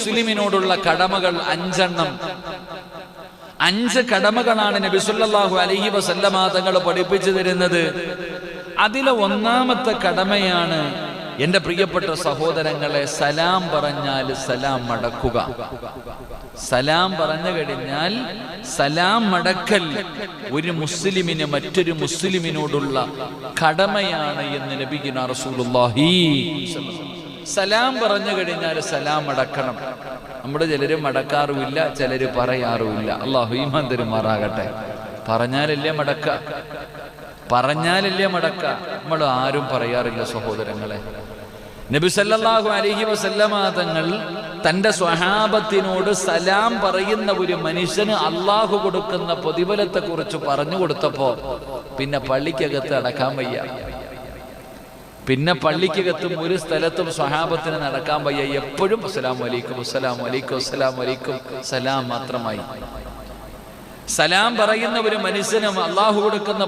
മുസ്ലിമിനോടുള്ള കടമകൾ 5 എണ്ണം. 5 കടമകളാണ് നബി സല്ലല്ലാഹു അലൈഹി വസല്ലമ തങ്ങൾ പഠിപ്പിച്ചു തരുന്നത്. അതിലെ 1ാമത്തെ കടമയാണ് എന്റെ പ്രിയപ്പെട്ട സഹോദരങ്ങളെ, സലാം പറഞ്ഞാൽ സലാം മടക്കുക. സലാം പറഞ്ഞു കഴിഞ്ഞാൽ സലാം മടക്കൽ ഒരു മുസ്ലിമിന് മറ്റൊരു മുസ്ലിമിനോടുള്ള കടമയാണ് എന്ന് നബിയുനാ റസൂലുള്ളാഹി. സലാം പറഞ്ഞു കഴിഞ്ഞാൽ സലാം മടക്കണം. നമ്മുടെ ചിലര് മടക്കാറുമില്ല, ചിലര് പറയാറുമില്ല. അല്ലാഹു ഈമാൻ തരുമാറാകട്ടെ. പറഞ്ഞാലല്ലേ മടക്ക, പറഞ്ഞാലല്ലേ മടക്ക. നമ്മൾ ആരും പറയാറില്ല സഹോദരങ്ങളെ. നബി സല്ലല്ലാഹു അലൈഹി വസല്ലമ തങ്ങൾ തന്റെ സ്വഹാബത്തിനോട് സലാം പറയുന്ന ഒരു മനുഷ്യന് അള്ളാഹു കൊടുക്കുന്ന പ്രതിഫലത്തെ കുറിച്ച് പറഞ്ഞു കൊടുത്തപ്പോ പിന്നെ പള്ളിക്കകത്ത് അടക്കാൻ വയ്യ. പിന്നെ പള്ളിക്കകത്തും ഒരു സ്ഥലത്തും സ്വഹാബത്തിന് നടക്കാൻ വയ്യ. എപ്പോഴും അസ്സലാമു അലൈക്കും, അസ്സലാമു അലൈക്കും, അസ്സലാമു അലൈക്കും, സലാം മാത്രമായി. സലാം പറയുന്ന ഒരു മനുഷ്യനും അള്ളാഹു കൊടുക്കുന്ന